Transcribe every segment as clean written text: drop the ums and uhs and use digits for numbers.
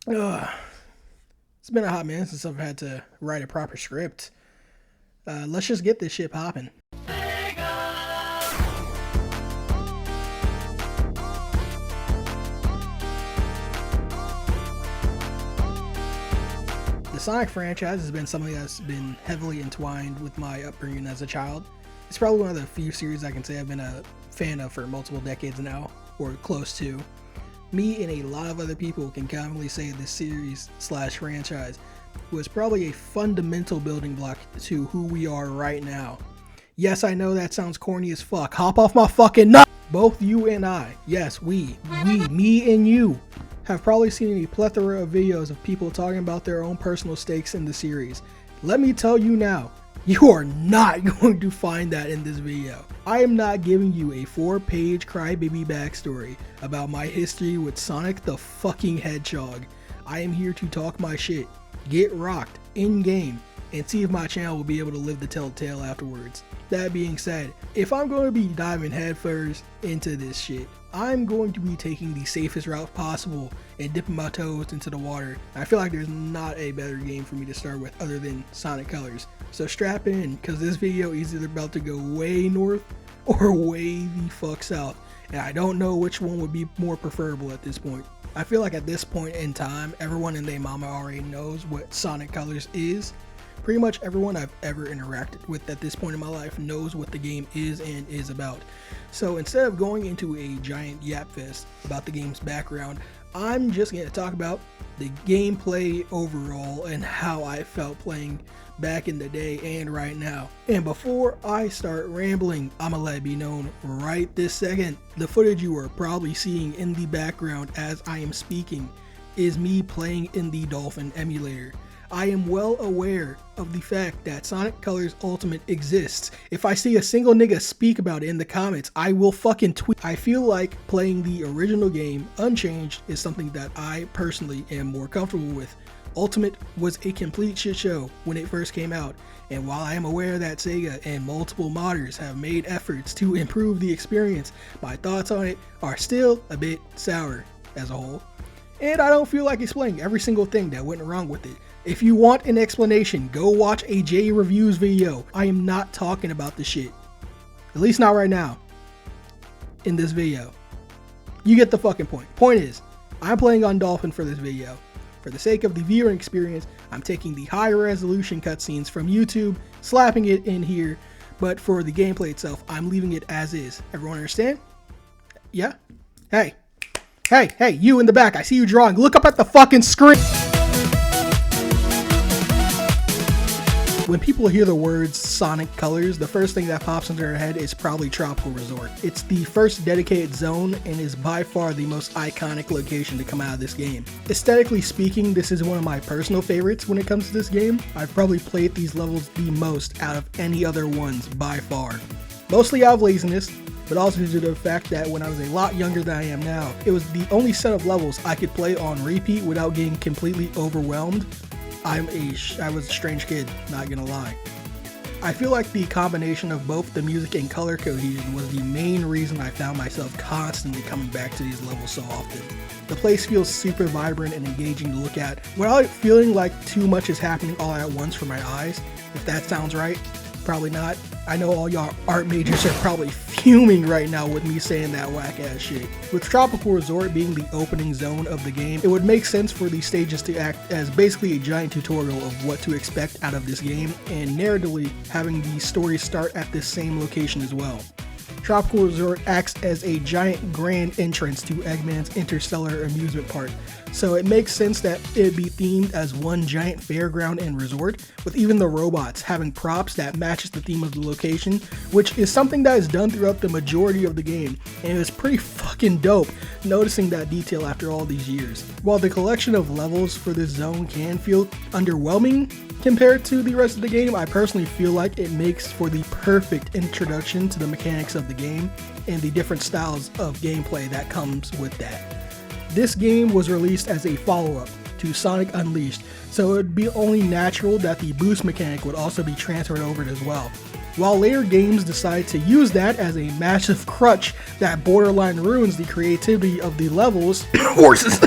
Ugh. It's been a hot minute since I've had to write a proper script. Let's just get this shit popping. The Sonic franchise has been something that's been heavily entwined with my upbringing as a child. It's probably one of the few series I can say I've been a fan of for multiple decades now, or close to. Me and a lot of other people can confidently say this series slash franchise was probably a fundamental building block to who we are right now. Yes, I know that sounds corny as fuck. Hop off my fucking nut! Both you and I, yes, we, me and you, have probably seen a plethora of videos of people talking about their own personal stakes in the series. Let me tell you now, you are not going to find that in this video. I am not giving you a 4-page crybaby backstory about my history with Sonic the fucking Hedgehog. I am here to talk my shit, get rocked in game, and see if my channel will be able to live to tell the tale afterwards. That being said, if I'm going to be diving headfirst into this shit, I'm going to be taking the safest route possible and dipping my toes into the water. I feel like there's not a better game for me to start with other than Sonic Colors. So strap in, because this video is either about to go way north or way the fuck south. And I don't know which one would be more preferable at this point. I feel like at this point in time, everyone and their mama already knows what Sonic Colors is. Pretty much everyone I've ever interacted with at this point in my life knows what the game is and is about. So instead of going into a giant yap fest about the game's background, I'm just going to talk about the gameplay overall and how I felt playing back in the day and right now. And before I start rambling, I'ma let it be known right this second, the footage you are probably seeing in the background as I am speaking is me playing in the Dolphin emulator. I am well aware of the fact that Sonic Colors Ultimate exists. If I see a single nigga speak about it in the comments, I will fucking tweet. I feel like playing the original game unchanged is something that I personally am more comfortable with. Ultimate was a complete shit show when it first came out, and while I am aware that Sega and multiple modders have made efforts to improve the experience, my thoughts on it are still a bit sour as a whole. And I don't feel like explaining every single thing that went wrong with it. If you want an explanation, go watch a J Reviews video. I am not talking about the shit. At least not right now. In this video. You get the fucking point. Point is, I'm playing on Dolphin for this video. For the sake of the viewing experience, I'm taking the high resolution cutscenes from YouTube, slapping it in here, but for the gameplay itself, I'm leaving it as is. Everyone understand? Yeah? Hey, you in the back, I see you drawing. Look up at the fucking screen! When people hear the words Sonic Colors, the first thing that pops into their head is probably Tropical Resort. It's the first dedicated zone and is by far the most iconic location to come out of this game. Aesthetically speaking, this is one of my personal favorites when it comes to this game. I've probably played these levels the most out of any other ones by far. Mostly out of laziness, but also due to the fact that when I was a lot younger than I am now, it was the only set of levels I could play on repeat without getting completely overwhelmed. I was a strange kid, not gonna lie. I feel like the combination of both the music and color cohesion was the main reason I found myself constantly coming back to these levels so often. The place feels super vibrant and engaging to look at, without feeling like too much is happening all at once for my eyes. If that sounds right, probably not. I know all y'all art majors are probably fuming right now with me saying that whack ass shit. With Tropical Resort being the opening zone of the game, it would make sense for these stages to act as basically a giant tutorial of what to expect out of this game, and narratively having the story start at this same location as well. Tropical Resort acts as a giant grand entrance to Eggman's Interstellar amusement park, so it makes sense that it'd be themed as one giant fairground and resort, with even the robots having props that matches the theme of the location, which is something that is done throughout the majority of the game, and it's pretty fucking dope noticing that detail after all these years. While the collection of levels for this zone can feel underwhelming compared to the rest of the game, I personally feel like it makes for the perfect introduction to the mechanics of the game and the different styles of gameplay that comes with that. This game was released as a follow-up to Sonic Unleashed, so it would be only natural that the boost mechanic would also be transferred over as well. While later games decide to use that as a massive crutch that borderline ruins the creativity of the levels, horses.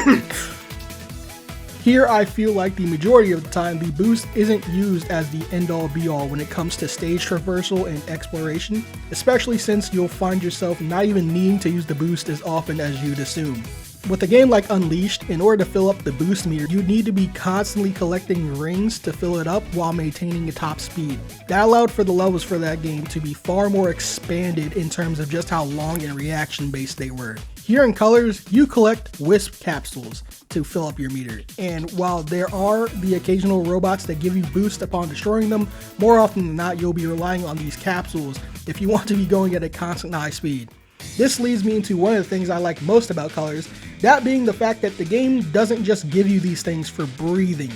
Here I feel like the majority of the time the boost isn't used as the end-all be-all when it comes to stage traversal and exploration, especially since you'll find yourself not even needing to use the boost as often as you'd assume. With a game like Unleashed, in order to fill up the boost meter, you need to be constantly collecting rings to fill it up while maintaining a top speed. That allowed for the levels for that game to be far more expanded in terms of just how long and reaction based they were. Here in Colors, you collect Wisp capsules to fill up your meter, and while there are the occasional robots that give you boost upon destroying them, more often than not you'll be relying on these capsules if you want to be going at a constant high speed. This leads me into one of the things I like most about Colors, that being the fact that the game doesn't just give you these things for breathing.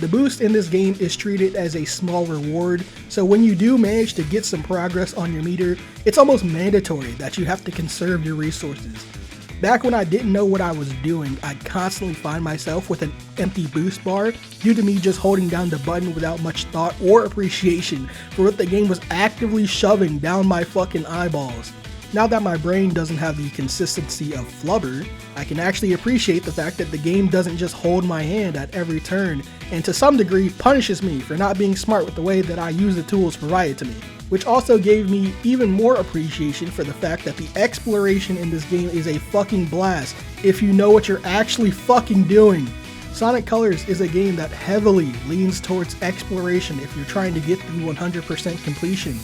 The boost in this game is treated as a small reward, so when you do manage to get some progress on your meter, it's almost mandatory that you have to conserve your resources. Back when I didn't know what I was doing, I'd constantly find myself with an empty boost bar due to me just holding down the button without much thought or appreciation for what the game was actively shoving down my fucking eyeballs. Now that my brain doesn't have the consistency of flubber, I can actually appreciate the fact that the game doesn't just hold my hand at every turn and to some degree punishes me for not being smart with the way that I use the tools provided to me, which also gave me even more appreciation for the fact that the exploration in this game is a fucking blast if you know what you're actually fucking doing. Sonic Colors is a game that heavily leans towards exploration if you're trying to get the 100% completion,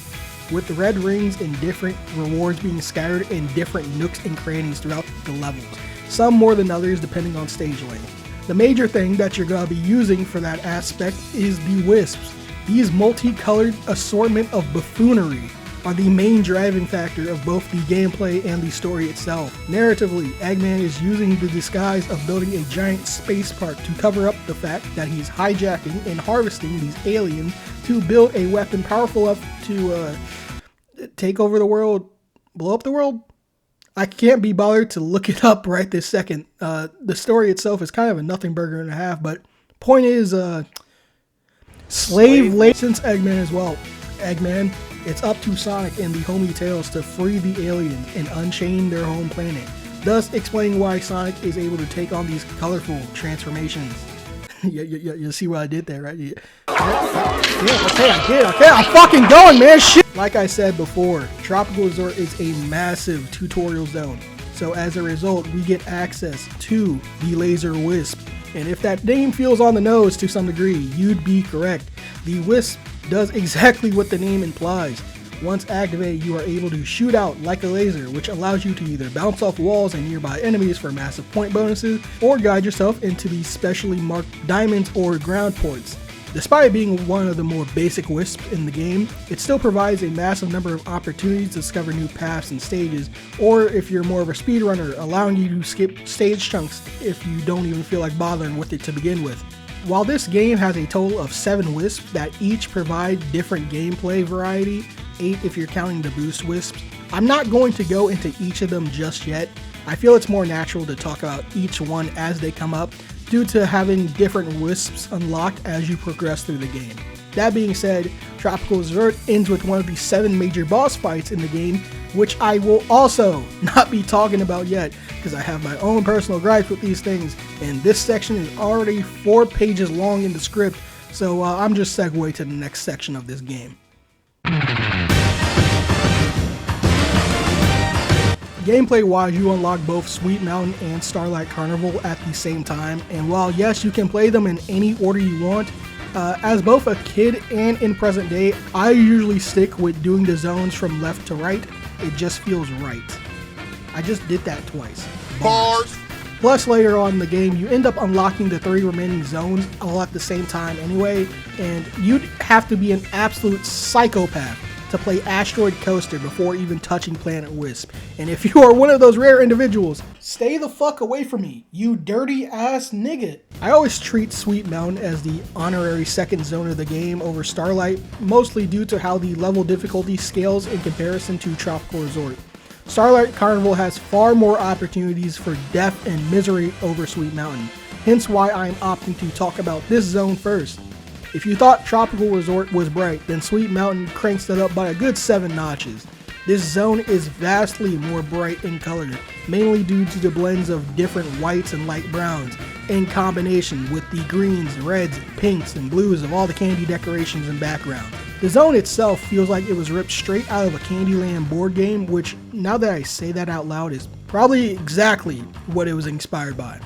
with the red rings and different rewards being scattered in different nooks and crannies throughout the levels, some more than others depending on stage length. The major thing that you're going to be using for that aspect is the Wisps. These multicolored assortment of buffoonery are the main driving factor of both the gameplay and the story itself. Narratively, Eggman is using the disguise of building a giant space park to cover up the fact that he's hijacking and harvesting these aliens to build a weapon powerful enough to take over the world, blow up the world? I can't be bothered to look it up right this second. The story itself is kind of a nothing burger and a half, but point is, slave license Eggman as well. Eggman, it's up to Sonic and the homie Tails to free the aliens and unchain their home planet, thus explaining why Sonic is able to take on these colorful transformations. You see what I did there, right? Yeah, okay, I did. Okay, I'm fucking going, man. Shit. Like I said before, Tropical Resort is a massive tutorial zone. So as a result, we get access to the Laser Wisp. And if that name feels on the nose to some degree, you'd be correct. The Wisp does exactly what the name implies. Once activated, you are able to shoot out like a laser, which allows you to either bounce off walls and nearby enemies for massive point bonuses, or guide yourself into the specially marked diamonds or ground ports. Despite being one of the more basic wisps in the game, it still provides a massive number of opportunities to discover new paths and stages, or if you're more of a speedrunner, allowing you to skip stage chunks if you don't even feel like bothering with it to begin with. While this game has a total of 7 wisps that each provide different gameplay variety, 8 if you're counting the boost wisps, I'm not going to go into each of them just yet. I feel it's more natural to talk about each one as they come up, due to having different wisps unlocked as you progress through the game. That being said, Tropical Resort ends with one of the 7 major boss fights in the game, which I will also not be talking about yet, because I have my own personal gripes with these things, and this section is already 4 pages long in the script, so I'm just segueing to the next section of this game. Gameplay wise, you unlock both Sweet Mountain and Starlight Carnival at the same time, and while yes, you can play them in any order you want, as both a kid and in present day, I usually stick with doing the zones from left to right. It just feels right. I just did that twice. Bars. Plus later on in the game, you end up unlocking the 3 remaining zones all at the same time anyway, and you'd have to be an absolute psychopath to play Asteroid Coaster before even touching Planet Wisp. And if you are one of those rare individuals, stay the fuck away from me, you dirty ass nigga. I always treat Sweet Mountain as the honorary second zone of the game over Starlight, mostly due to how the level difficulty scales in comparison to Tropical Resort. Starlight Carnival has far more opportunities for death and misery over Sweet Mountain, hence why I'm opting to talk about this zone first. If you thought Tropical Resort was bright, then Sweet Mountain cranks it up by a good 7 notches. This zone is vastly more bright in color, mainly due to the blends of different whites and light browns in combination with the greens, reds, pinks, and blues of all the candy decorations and background. The zone itself feels like it was ripped straight out of a Candyland board game, which, now that I say that out loud, is probably exactly what it was inspired by.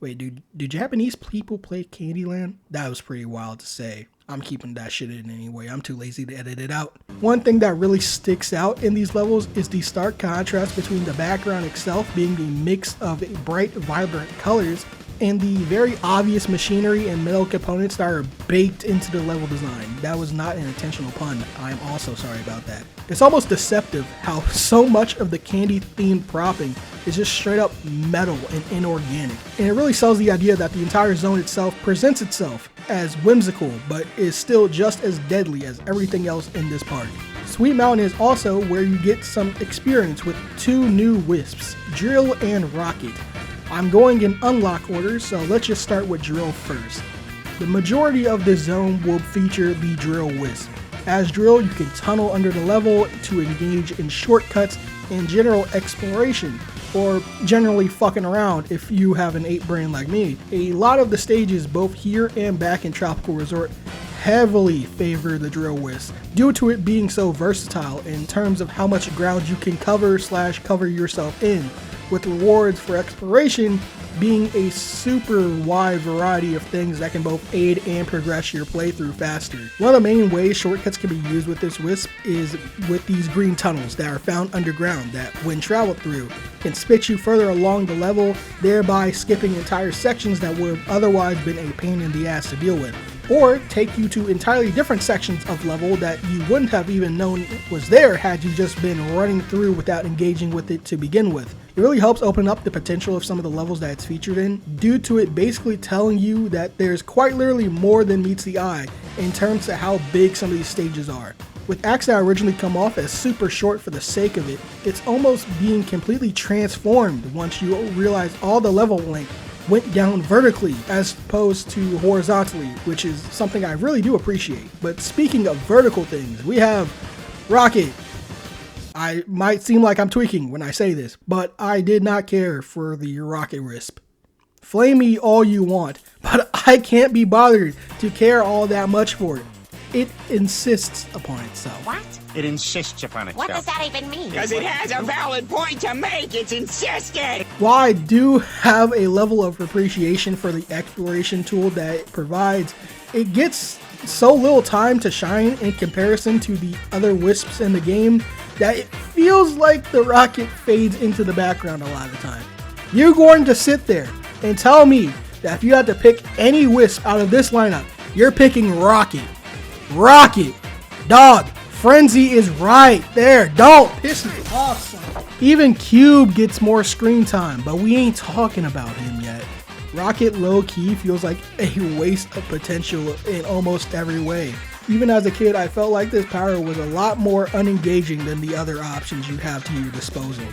Wait, do Japanese people play Candyland? That was pretty wild to say. I'm keeping that shit in anyway. I'm too lazy to edit it out. One thing that really sticks out in these levels is the stark contrast between the background itself being the mix of bright, vibrant colors and the very obvious machinery and metal components that are baked into the level design. That was not an intentional pun. I'm also sorry about that. It's almost deceptive how so much of the candy themed propping is just straight up metal and inorganic. And it really sells the idea that the entire zone itself presents itself as whimsical, but is still just as deadly as everything else in this party. Sweet Mountain is also where you get some experience with two new wisps, Drill and Rocket. I'm going in unlock order, so let's just start with Drill first. The majority of this zone will feature the Drill Wisp. As Drill, you can tunnel under the level to engage in shortcuts and general exploration, or generally fucking around if you have an 8 brain like me. A lot of the stages, both here and back in Tropical Resort, heavily favor the Drill Wisp, due to it being so versatile in terms of how much ground you can cover yourself in, with rewards for exploration being a super wide variety of things that can both aid and progress your playthrough faster. One of the main ways shortcuts can be used with this wisp is with these green tunnels that are found underground that, when traveled through, can spit you further along the level, thereby skipping entire sections that would have otherwise been a pain in the ass to deal with, or take you to entirely different sections of level that you wouldn't have even known was there had you just been running through without engaging with it to begin with. It really helps open up the potential of some of the levels that it's featured in, due to it basically telling you that there's quite literally more than meets the eye in terms of how big some of these stages are. With acts that originally come off as super short for the sake of it, it's almost being completely transformed once you realize all the level length went down vertically as opposed to horizontally, which is something I really do appreciate. But speaking of vertical things, we have Rocket. I might seem like I'm tweaking when I say this, but I did not care for the Rocket Wisp. Flame me all you want, but I can't be bothered to care all that much for it. It insists upon itself. What? It insists upon itself. What does that even mean? Because it has a valid point to make, it's insistent! While I do have a level of appreciation for the exploration tool that it provides, it gets so little time to shine in comparison to the other wisps in the game that it feels like the Rocket fades into the background a lot of the time. You're going to sit there and tell me that if you had to pick any wisp out of this lineup, you're picking Rocket. Rocket! Dog! Frenzy is right there. Don't piss me off, son. Even Cube gets more screen time, but we ain't talking about him yet. Rocket low-key feels like a waste of potential in almost every way. Even as a kid, I felt like this power was a lot more unengaging than the other options you have to your disposal.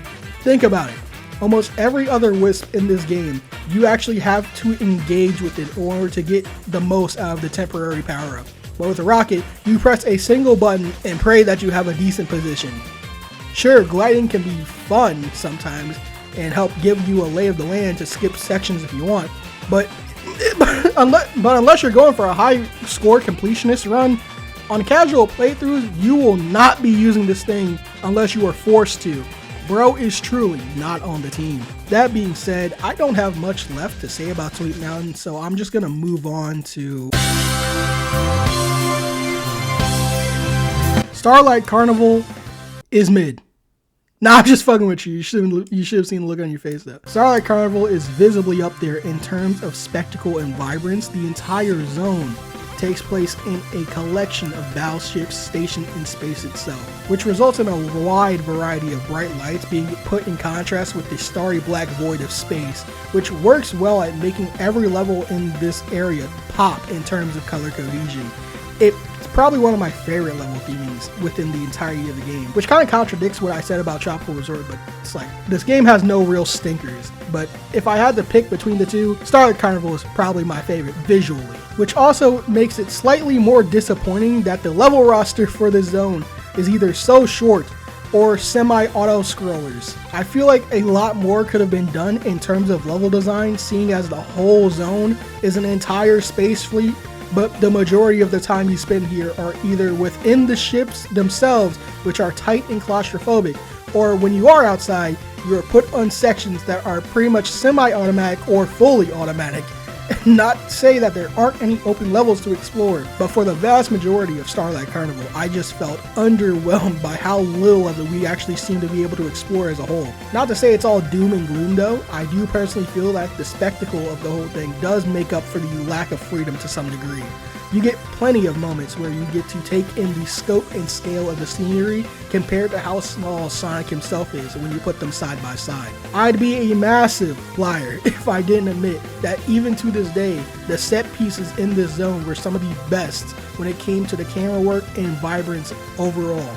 Think about it. Almost every other wisp in this game, you actually have to engage with it in order to get the most out of the temporary power-up. But with a Rocket, you press a single button and pray that you have a decent position. Sure, gliding can be fun sometimes and help give you a lay of the land to skip sections if you want, but unless you're going for a high score completionist run, on casual playthroughs, you will not be using this thing unless you are forced to. Bro is truly not on the team. That being said, I don't have much left to say about Sweet Mountain, so I'm just gonna move on to Starlight Carnival is mid. Nah, I'm just fucking with you. You should have seen the look on your face though. Starlight Carnival is visibly up there in terms of spectacle and vibrance. The entire zone takes place in a collection of battleships stationed in space itself, which results in a wide variety of bright lights being put in contrast with the starry black void of space, which works well at making every level in this area pop in terms of color cohesion. It's probably one of my favorite level themings within the entirety of the game, which kind of contradicts what I said about Tropical Resort, but it's like, this game has no real stinkers. But if I had to pick between the two, Starlight Carnival is probably my favorite visually, which also makes it slightly more disappointing that the level roster for this zone is either so short or semi-auto scrollers. I feel like a lot more could have been done in terms of level design, seeing as the whole zone is an entire space fleet, but the majority of the time you spend here are either within the ships themselves, which are tight and claustrophobic, or when you are outside, you are put on sections that are pretty much semi-automatic or fully automatic. Not to say that there aren't any open levels to explore, but for the vast majority of Starlight Carnival, I just felt underwhelmed by how little of it we actually seem to be able to explore as a whole. Not to say it's all doom and gloom though, I do personally feel that the spectacle of the whole thing does make up for the lack of freedom to some degree. You get plenty of moments where you get to take in the scope and scale of the scenery compared to how small Sonic himself is when you put them side by side. I'd be a massive liar if I didn't admit that even to this day, the set pieces in this zone were some of the best when it came to the camera work and vibrance overall.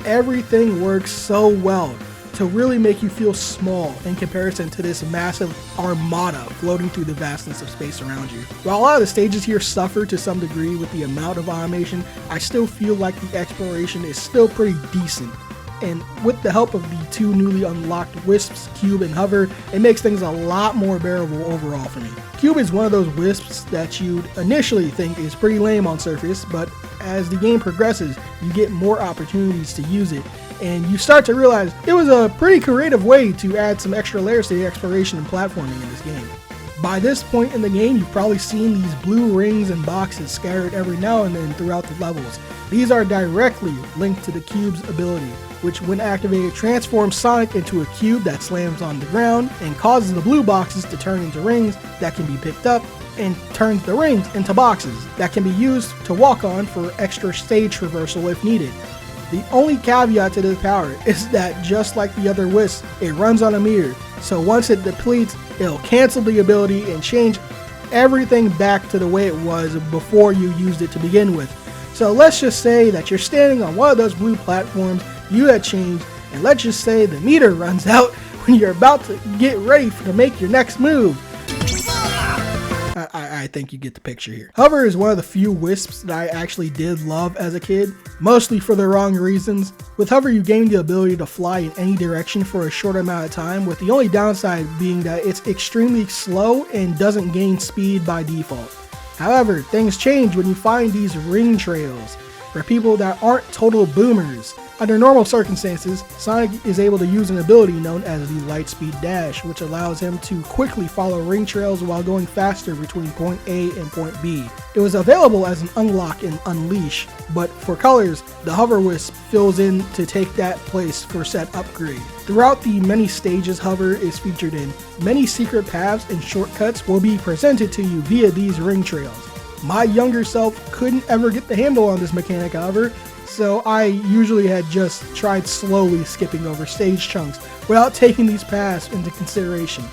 Everything works so well to really make you feel small in comparison to this massive armada floating through the vastness of space around you. While a lot of the stages here suffer to some degree with the amount of automation, I still feel like the exploration is still pretty decent. And with the help of the two newly unlocked Wisps, Cube and Hover, it makes things a lot more bearable overall for me. Cube is one of those Wisps that you'd initially think is pretty lame on surface, but as the game progresses, you get more opportunities to use it, and you start to realize it was a pretty creative way to add some extra layers to the exploration and platforming in this game. By this point in the game, you've probably seen these blue rings and boxes scattered every now and then throughout the levels. These are directly linked to the Cube's ability, which when activated transforms Sonic into a cube that slams on the ground and causes the blue boxes to turn into rings that can be picked up, and turns the rings into boxes that can be used to walk on for extra stage traversal if needed. The only caveat to this power is that just like the other Wisps, it runs on a meter, so once it depletes, it'll cancel the ability and change everything back to the way it was before you used it to begin with. So let's just say that you're standing on one of those blue platforms you had changed, and let's just say the meter runs out when you're about to get ready to make your next move. I think you get the picture here. Hover is one of the few Wisps that I actually did love as a kid, mostly for the wrong reasons. With Hover, you gain the ability to fly in any direction for a short amount of time, with the only downside being that it's extremely slow and doesn't gain speed by default. However, things change when you find these ring trails for people that aren't total boomers. Under normal circumstances, Sonic is able to use an ability known as the Lightspeed Dash, which allows him to quickly follow ring trails while going faster between point A and point B. It was available as an unlock in Unleash, but for Colors, the Hover Wisp fills in to take that place for said upgrade. Throughout the many stages Hover is featured in, many secret paths and shortcuts will be presented to you via these ring trails. My younger self couldn't ever get the handle on this mechanic, however, so I usually had just tried slowly skipping over stage chunks without taking these paths into consideration.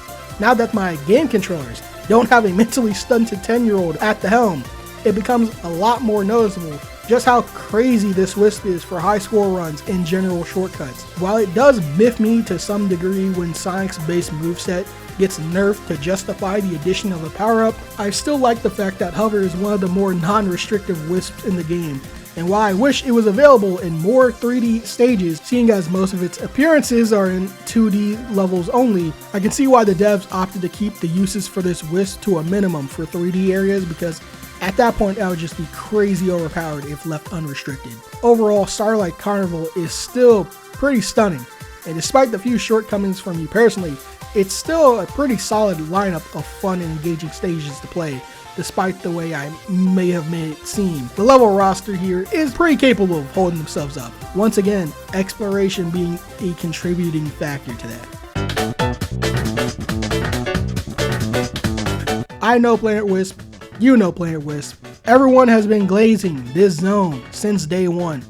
Now that my game controllers don't have a mentally stunted 10-year-old at the helm, it becomes a lot more noticeable just how crazy this Wisp is for high score runs and general shortcuts. While it does miff me to some degree when Sonic's base moveset gets nerfed to justify the addition of a power-up, I still like the fact that Hover is one of the more non-restrictive Wisps in the game. And while I wish it was available in more 3D stages, seeing as most of its appearances are in 2D levels only, I can see why the devs opted to keep the uses for this Wisp to a minimum for 3D areas, because at that point that would just be crazy overpowered if left unrestricted. Overall, Starlight Carnival is still pretty stunning, and despite the few shortcomings from me personally, it's still a pretty solid lineup of fun and engaging stages to play, despite the way I may have made it seem. The level roster here is pretty capable of holding themselves up. Once again, exploration being a contributing factor to that. I know Planet Wisp, you know Planet Wisp. Everyone has been glazing this zone since day one,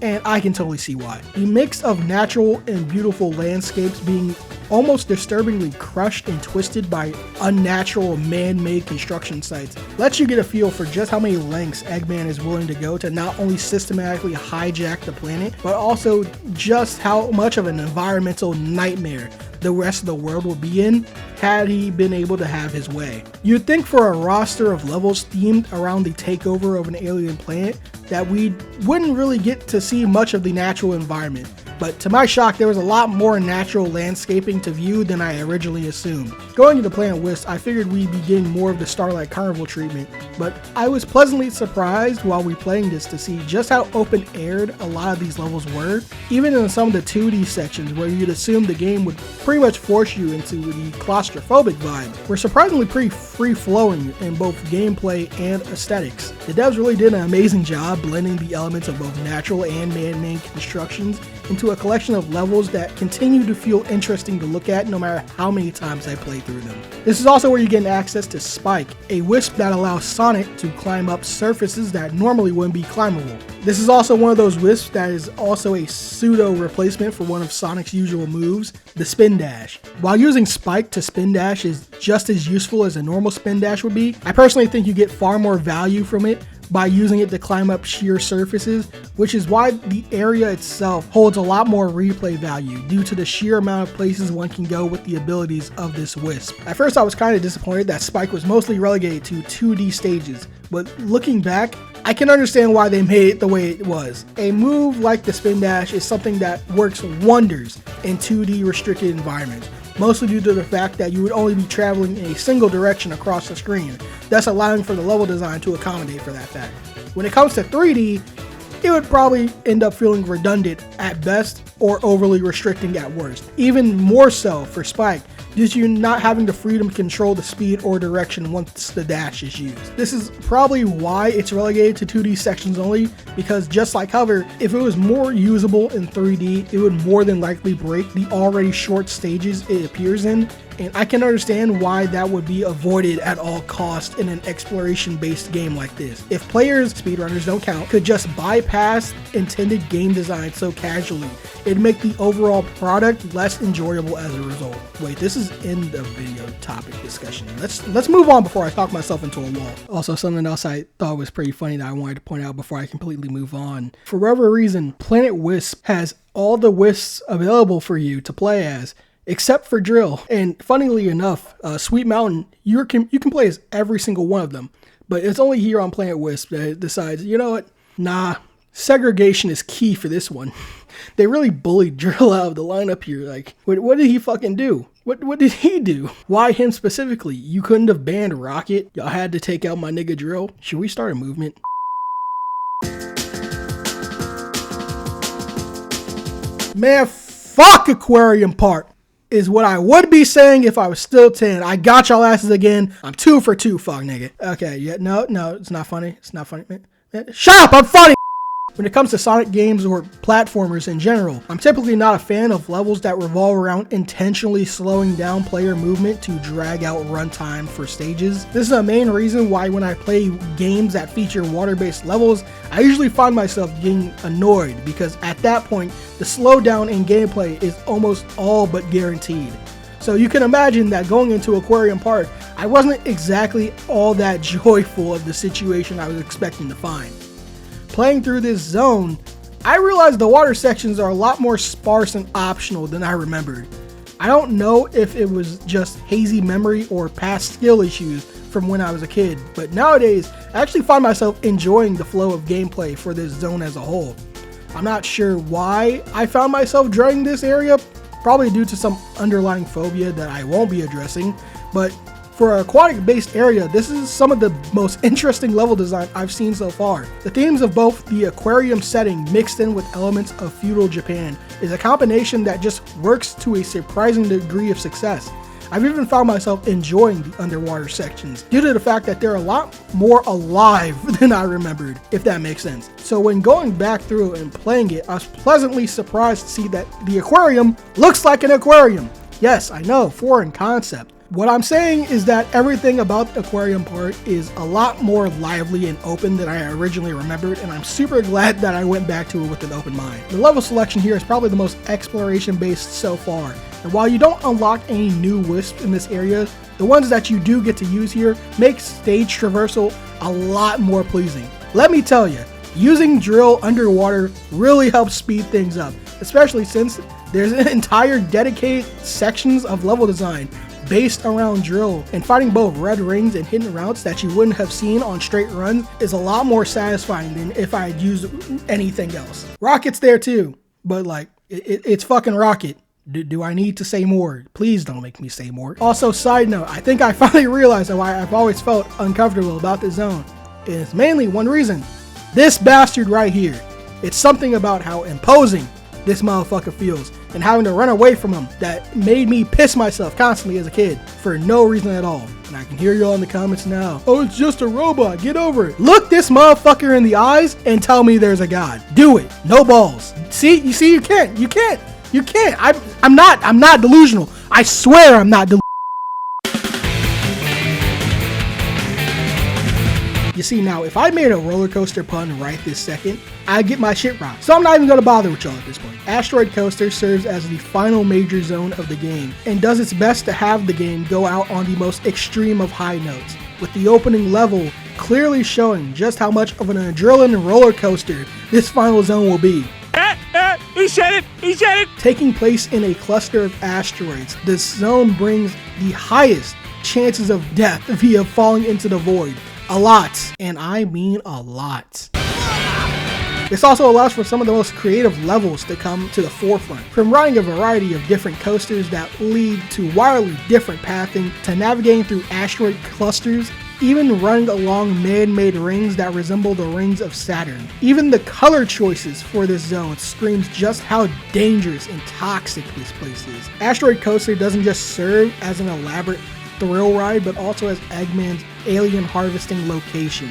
and I can totally see why. The mix of natural and beautiful landscapes being almost disturbingly crushed and twisted by unnatural man-made construction sites lets you get a feel for just how many lengths Eggman is willing to go to not only systematically hijack the planet, but also just how much of an environmental nightmare the rest of the world would be in had he been able to have his way. You'd think for a roster of levels themed around the takeover of an alien planet that we wouldn't really get to see much of the natural environment, but to my shock, there was a lot more natural landscaping to view than I originally assumed. Going into Planet Wisp, I figured we'd be getting more of the Starlight Carnival treatment, but I was pleasantly surprised while replaying this to see just how open-aired a lot of these levels were. Even in some of the 2D sections where you'd assume the game would pretty much force you into the claustrophobic vibe, were surprisingly pretty free-flowing in both gameplay and aesthetics. The devs really did an amazing job blending the elements of both natural and man-made constructions into a collection of levels that continue to feel interesting to look at no matter how many times I play through them. This is also where you get access to Spike, a wisp that allows Sonic to climb up surfaces that normally wouldn't be climbable. This is also one of those wisps that is also a pseudo replacement for one of Sonic's usual moves, the spin dash. While using Spike to spin dash is just as useful as a normal spin dash would be, I personally think you get far more value from it by using it to climb up sheer surfaces, which is why the area itself holds a lot more replay value due to the sheer amount of places one can go with the abilities of this wisp. At first I was kind of disappointed that Spike was mostly relegated to 2D stages, but looking back, I can understand why they made it the way it was. A move like the spin dash is something that works wonders in 2D restricted environments, mostly due to the fact that you would only be traveling in a single direction across the screen, thus allowing for the level design to accommodate for that fact. When it comes to 3D, it would probably end up feeling redundant at best or overly restricting at worst. Even more so for Spike, due to you not having the freedom to control the speed or direction once the dash is used. This is probably why it's relegated to 2D sections only, because just like Hover, if it was more usable in 3D, it would more than likely break the already short stages it appears in, and I can understand why that would be avoided at all costs in an exploration-based game like this. If players, speedrunners don't count, could just bypass intended game design so casually, it'd make the overall product less enjoyable as a result. Wait, this is in the video topic discussion. Let's move on before I talk myself into a wall. Also, something else I thought was pretty funny that I wanted to point out before I completely move on. For whatever reason, Planet Wisp has all the wisps available for you to play as, except for Drill. And funnily enough, Sweet Mountain, you can play as every single one of them. But it's only here on Planet Wisp that it decides, you know what? Nah, segregation is key for this one. They really bullied Drill out of the lineup here. Like, what did he fucking do? What did he do? Why him specifically? You couldn't have banned Rocket? Y'all had to take out my nigga Drill? Should we start a movement? Man, fuck Aquarium Park is what I would be saying if I was still 10. I got y'all asses again. I'm 2 for 2, fuck nigga. Okay, yeah, no, it's not funny. It's not funny, man. Shut up, I'm funny! When it comes to Sonic games or platformers in general, I'm typically not a fan of levels that revolve around intentionally slowing down player movement to drag out runtime for stages. This is a main reason why when I play games that feature water-based levels, I usually find myself getting annoyed because at that point, the slowdown in gameplay is almost all but guaranteed. So you can imagine that going into Aquarium Park, I wasn't exactly all that joyful of the situation I was expecting to find. Playing through this zone, I realized the water sections are a lot more sparse and optional than I remembered. I don't know if it was just hazy memory or past skill issues from when I was a kid, but nowadays I actually find myself enjoying the flow of gameplay for this zone as a whole. I'm not sure why I found myself dreading this area, probably due to some underlying phobia that I won't be addressing, but for an aquatic-based area, this is some of the most interesting level design I've seen so far. The themes of both the aquarium setting mixed in with elements of feudal Japan is a combination that just works to a surprising degree of success. I've even found myself enjoying the underwater sections due to the fact that they're a lot more alive than I remembered, if that makes sense. So when going back through and playing it, I was pleasantly surprised to see that the aquarium looks like an aquarium. Yes, I know, foreign concept. What I'm saying is that everything about the Aquarium Park is a lot more lively and open than I originally remembered, and I'm super glad that I went back to it with an open mind. The level selection here is probably the most exploration based so far, and while you don't unlock any new wisps in this area, the ones that you do get to use here make stage traversal a lot more pleasing. Let me tell you, using Drill underwater really helps speed things up, especially since there's an entire dedicated sections of level design based around Drill, and fighting both red rings and hidden routes that you wouldn't have seen on straight runs is a lot more satisfying than if I had used anything else. Rocket's there too, but like, It's fucking Rocket. Do I need to say more? Please don't make me say more. Also, side note, I think I finally realized why I've always felt uncomfortable about this zone. And it's mainly one reason. This bastard right here. It's something about how imposing this motherfucker feels and having to run away from him that made me piss myself constantly as a kid for no reason at all. And I can hear y'all in the comments now. Oh, it's just a robot. Get over it. Look this motherfucker in the eyes and tell me there's a God. Do it. No balls. See, you can't. You can't. I'm not delusional. I swear I'm not delusional. You see, now, if I made a roller coaster pun right this second, I'd get my shit rocked. So I'm not even going to bother with y'all at this point. Asteroid Coaster serves as the final major zone of the game, and does its best to have the game go out on the most extreme of high notes, with the opening level clearly showing just how much of an adrenaline roller coaster this final zone will be. He said it! Taking place in a cluster of asteroids, this zone brings the highest chances of death via falling into the void. A lot, and I mean a lot. This also allows for some of the most creative levels to come to the forefront, from riding a variety of different coasters that lead to wildly different pathing, to navigating through asteroid clusters, even running along man-made rings that resemble the rings of Saturn. Even the color choices for this zone screams just how dangerous and toxic this place is. Asteroid Coaster doesn't just serve as an elaborate thrill ride, but also as Eggman's alien harvesting location,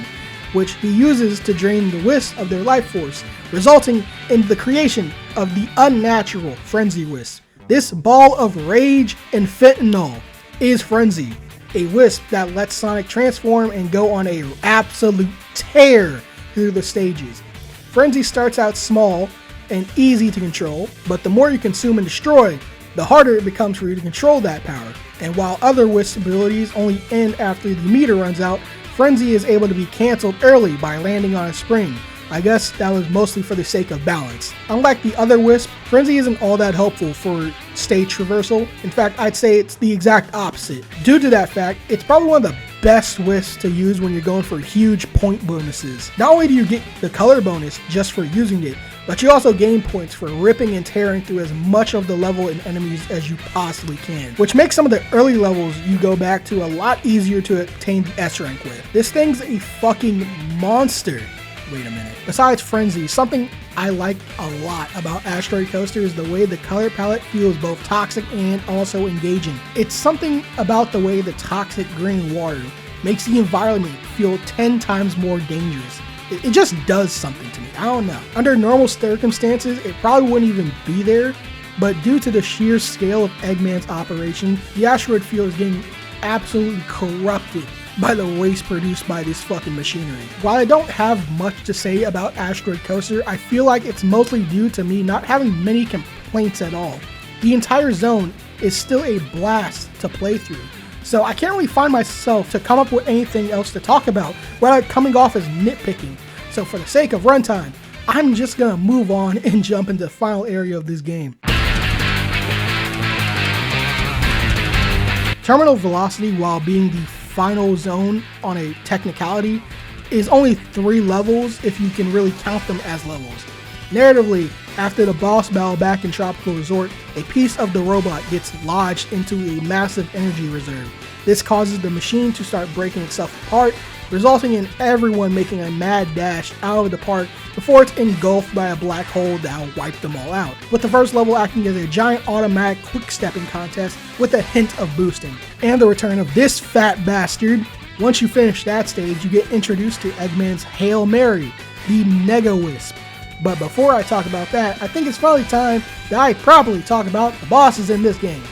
which he uses to drain the wisps of their life force, resulting in the creation of the unnatural Frenzy Wisp. This ball of rage and fentanyl is Frenzy, a wisp that lets Sonic transform and go on an absolute tear through the stages. Frenzy starts out small and easy to control, but the more you consume and destroy, the harder it becomes for you to control that power. And while other Wisp abilities only end after the meter runs out, Frenzy is able to be cancelled early by landing on a spring. I guess that was mostly for the sake of balance. Unlike the other Wisp, Frenzy isn't all that helpful for stage traversal. In fact, I'd say it's the exact opposite. Due to that fact, it's probably one of the best Wisps to use when you're going for huge point bonuses. Not only do you get the color bonus just for using it, but you also gain points for ripping and tearing through as much of the level and enemies as you possibly can, which makes some of the early levels you go back to a lot easier to obtain the S rank with. This thing's a fucking monster. Wait a minute. Besides Frenzy, something I like a lot about Asteroid Coaster is the way the color palette feels both toxic and also engaging. It's something about the way the toxic green water makes the environment feel 10 times more dangerous. It just does something to me. I don't know. Under normal circumstances, it probably wouldn't even be there, but due to the sheer scale of Eggman's operation, the asteroid field is getting absolutely corrupted by the waste produced by this fucking machinery. While I don't have much to say about Asteroid Coaster, I feel like it's mostly due to me not having many complaints at all. The entire zone is still a blast to play through, so I can't really find myself to come up with anything else to talk about without coming off as nitpicking. So for the sake of runtime, I'm just gonna move on and jump into the final area of this game. Terminal velocity, while being the final zone on a technicality, is only 3 levels if you can really count them as levels. Narratively, after the boss battle back in Tropical Resort, a piece of the robot gets lodged into a massive energy reserve. This causes the machine to start breaking itself apart, resulting in everyone making a mad dash out of the park before it's engulfed by a black hole that'll wipe them all out, with the first level acting as a giant automatic quick-stepping contest with a hint of boosting. And the return of this fat bastard. Once you finish that stage, you get introduced to Eggman's Hail Mary, the Mega Wisp. But before I talk about that, I think it's finally time that I properly talk about the bosses in this game.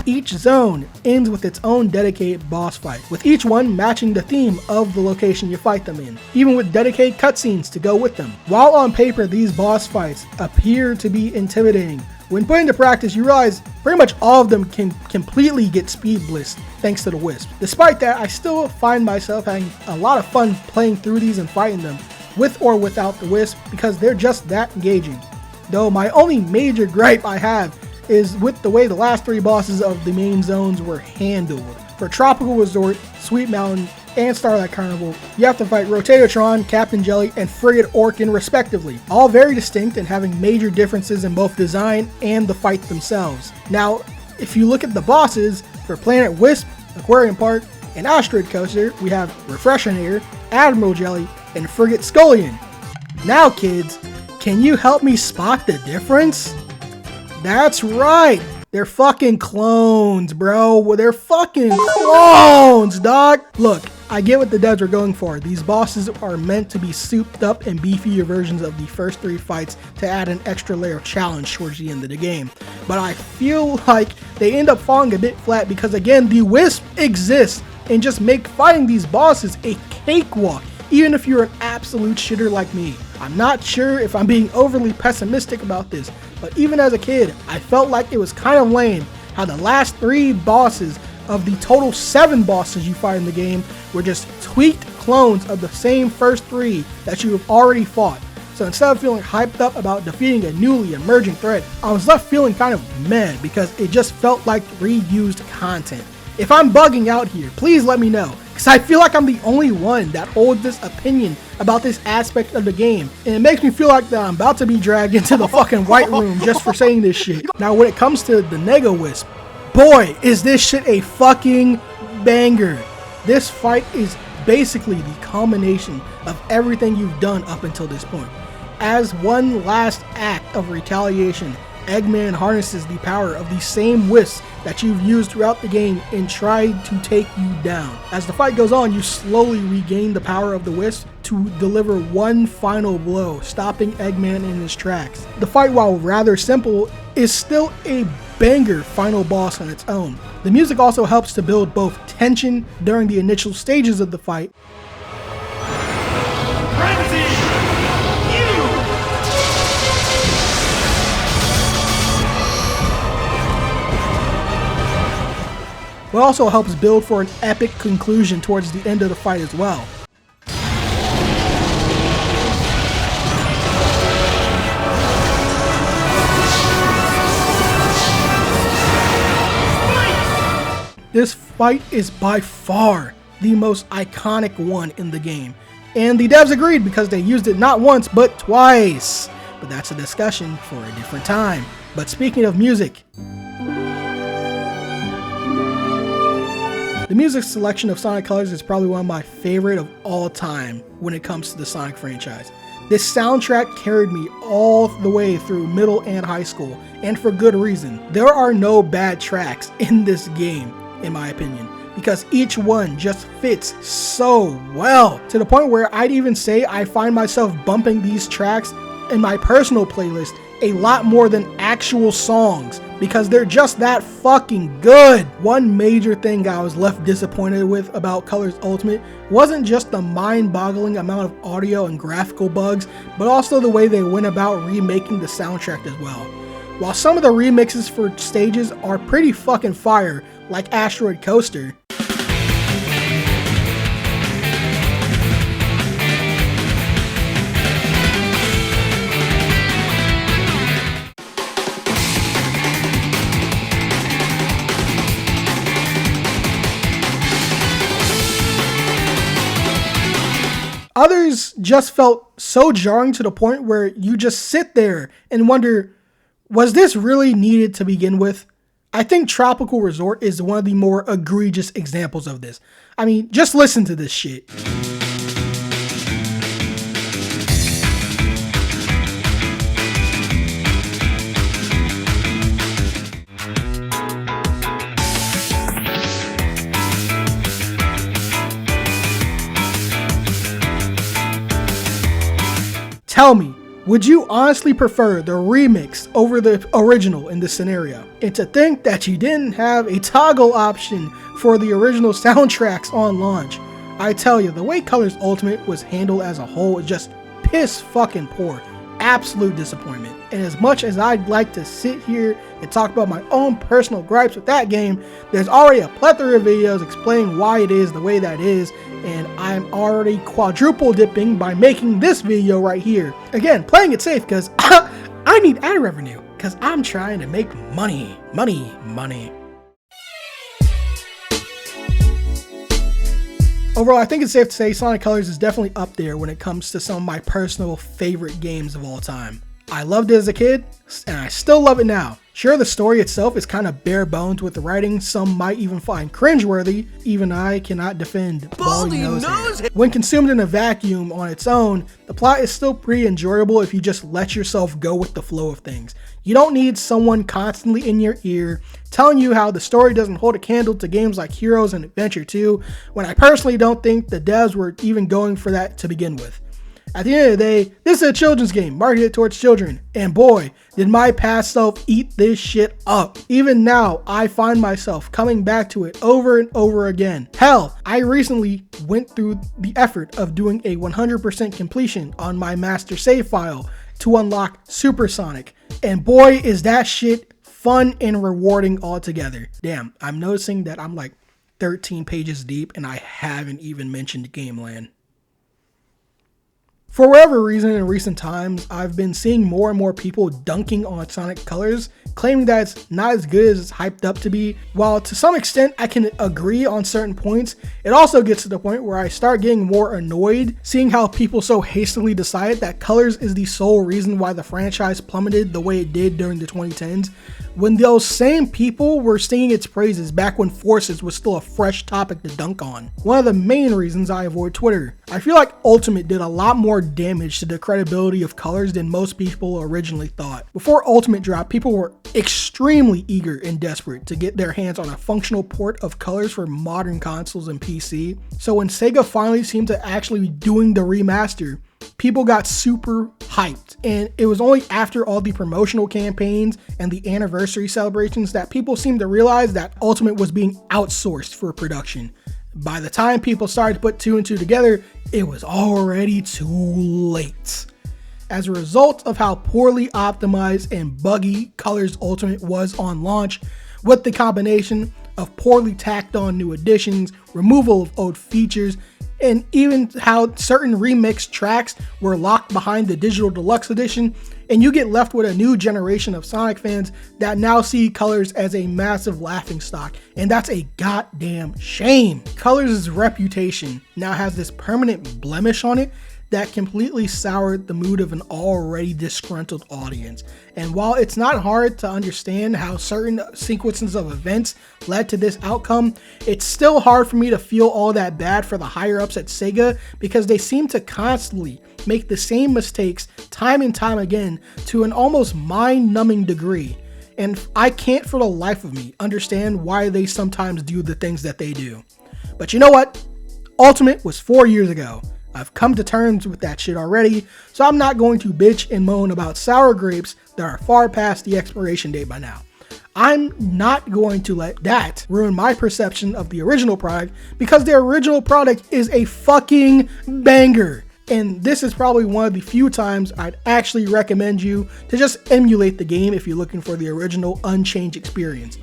Each zone ends with its own dedicated boss fight, with each one matching the theme of the location you fight them in, even with dedicated cutscenes to go with them. While on paper these boss fights appear to be intimidating, when put into practice you realize pretty much all of them can completely get speed blitzed thanks to the Wisp. Despite that, I still find myself having a lot of fun playing through these and fighting them, with or without the Wisp, because they're just that engaging. Though my only major gripe I have is with the way the last 3 bosses of the main zones were handled. For Tropical Resort, Sweet Mountain, and Starlight Carnival, you have to fight Rotatotron, Captain Jelly, and Frigate Orkin respectively, all very distinct and having major differences in both design and the fight themselves. Now, if you look at the bosses, for Planet Wisp, Aquarium Park, and Asteroid Coaster, we have Refreshenator, Admiral Jelly, and Frigate Scullion. Now kids, can you help me spot the difference? That's right! They're fucking clones, bro. They're fucking clones, dog. Look, I get what the devs are going for. These bosses are meant to be souped up and beefier versions of the first 3 fights to add an extra layer of challenge towards the end of the game. But I feel like they end up falling a bit flat because, again, the Wisp exists and just make fighting these bosses a cakewalk, even if you're an absolute shitter like me. I'm not sure if I'm being overly pessimistic about this, but even as a kid, I felt like it was kind of lame how the last 3 bosses of the total 7 bosses you fight in the game were just tweaked clones of the same first 3 that you have already fought. So instead of feeling hyped up about defeating a newly emerging threat, I was left feeling kind of mad because it just felt like reused content. If I'm bugging out here, please let me know, because I feel like I'm the only one that holds this opinion about this aspect of the game, and it makes me feel like that I'm about to be dragged into the fucking white room just for saying this shit. Now when it comes to the Nega Wisp, boy is this shit a fucking banger. This fight is basically the culmination of everything you've done up until this point. As one last act of retaliation, Eggman harnesses the power of the same wisps that you've used throughout the game and tried to take you down. As the fight goes on, you slowly regain the power of the wisp to deliver one final blow, stopping Eggman in his tracks. The fight, while rather simple, is still a banger final boss on its own. The music also helps to build both tension during the initial stages of the fight, but also helps build for an epic conclusion towards the end of the fight as well. This fight is by far the most iconic one in the game, and the devs agreed because they used it not once but twice. But that's a discussion for a different time. But speaking of music, the music selection of Sonic Colors is probably one of my favorite of all time when it comes to the Sonic franchise. This soundtrack carried me all the way through middle and high school, and for good reason. There are no bad tracks in this game, in my opinion, because each one just fits so well, to the point where I'd even say I find myself bumping these tracks in my personal playlist a lot more than actual songs, because they're just that fucking good. One major thing I was left disappointed with about Colors Ultimate wasn't just the mind-boggling amount of audio and graphical bugs, but also the way they went about remaking the soundtrack as well. While some of the remixes for stages are pretty fucking fire, like Asteroid Coaster, others just felt so jarring to the point where you just sit there and wonder, was this really needed to begin with? I think Tropical Resort is one of the more egregious examples of this. I mean, just listen to this shit. Tell me, would you honestly prefer the remix over the original in this scenario? And to think that you didn't have a toggle option for the original soundtracks on launch. I tell you, the way Colors Ultimate was handled as a whole is just piss fucking poor. Absolute disappointment. And as much as I'd like to sit here and talk about my own personal gripes with that game, there's already a plethora of videos explaining why it is the way that it is, and I'm already quadruple dipping by making this video right here. Again, playing it safe because I need ad revenue because I'm trying to make money. Overall, I think it's safe to say Sonic Colors is definitely up there when it comes to some of my personal favorite games of all time. I loved it as a kid, and I still love it now. Sure, the story itself is kind of bare bones with the writing, some might even find cringeworthy. Even I cannot defend Baldy Nose Hair. When consumed in a vacuum on its own, the plot is still pretty enjoyable if you just let yourself go with the flow of things. You don't need someone constantly in your ear telling you how the story doesn't hold a candle to games like Heroes and Adventure 2, when I personally don't think the devs were even going for that to begin with. At the end of the day, this is a children's game marketed towards children, and boy, did my past self eat this shit up. Even now, I find myself coming back to it over and over again. Hell, I recently went through the effort of doing a 100% completion on my master save file to unlock Supersonic, and boy is that shit fun and rewarding altogether. Damn, I'm noticing that I'm like 13 pages deep and I haven't even mentioned Gameland. For whatever reason, in recent times, I've been seeing more and more people dunking on Sonic Colors, claiming that it's not as good as it's hyped up to be. While to some extent I can agree on certain points, it also gets to the point where I start getting more annoyed seeing how people so hastily decided that Colors is the sole reason why the franchise plummeted the way it did during the 2010s, when those same people were singing its praises back when Forces was still a fresh topic to dunk on. One of the main reasons I avoid Twitter. I feel like Ultimate did a lot more damage to the credibility of Colors than most people originally thought. Before Ultimate dropped, people were extremely eager and desperate to get their hands on a functional port of Colors for modern consoles and PC. So when Sega finally seemed to actually be doing the remaster, people got super hyped, and it was only after all the promotional campaigns and the anniversary celebrations that people seemed to realize that Ultimate was being outsourced for production. By the time people started to put two and two together, it was already too late. As a result of how poorly optimized and buggy Colors Ultimate was on launch, with the combination of poorly tacked on new additions, removal of old features, and even how certain remixed tracks were locked behind the digital deluxe edition, and you get left with a new generation of Sonic fans that now see Colors as a massive laughingstock, and that's a goddamn shame. Colors' reputation now has this permanent blemish on it that completely soured the mood of an already disgruntled audience. And while it's not hard to understand how certain sequences of events led to this outcome, it's still hard for me to feel all that bad for the higher ups at Sega, because they seem to constantly make the same mistakes time and time again to an almost mind-numbing degree. And I can't for the life of me understand why they sometimes do the things that they do. But you know what? Ultimate was 4 years ago. I've come to terms with that shit already, so I'm not going to bitch and moan about sour grapes that are far past the expiration date by now. I'm not going to let that ruin my perception of the original product, because the original product is a fucking banger. And this is probably one of the few times I'd actually recommend you to just emulate the game if you're looking for the original unchanged experience.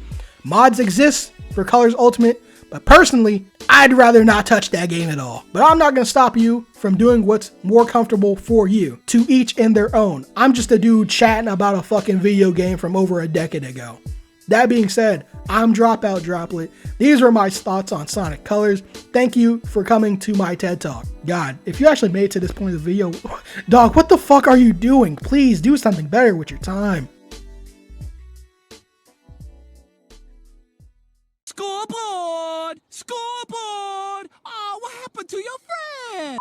Mods exist for Colors Ultimate, but personally, I'd rather not touch that game at all. But I'm not going to stop you from doing what's more comfortable for you. To each in their own. I'm just a dude chatting about a fucking video game from over a decade ago. That being said, I'm Dropout Droplet. These were my thoughts on Sonic Colors. Thank you for coming to my TED Talk. God, if you actually made it to this point of the video, dog, what the fuck are you doing? Please do something better with your time. Scoreboard! Scoreboard! Oh, what happened to your friend?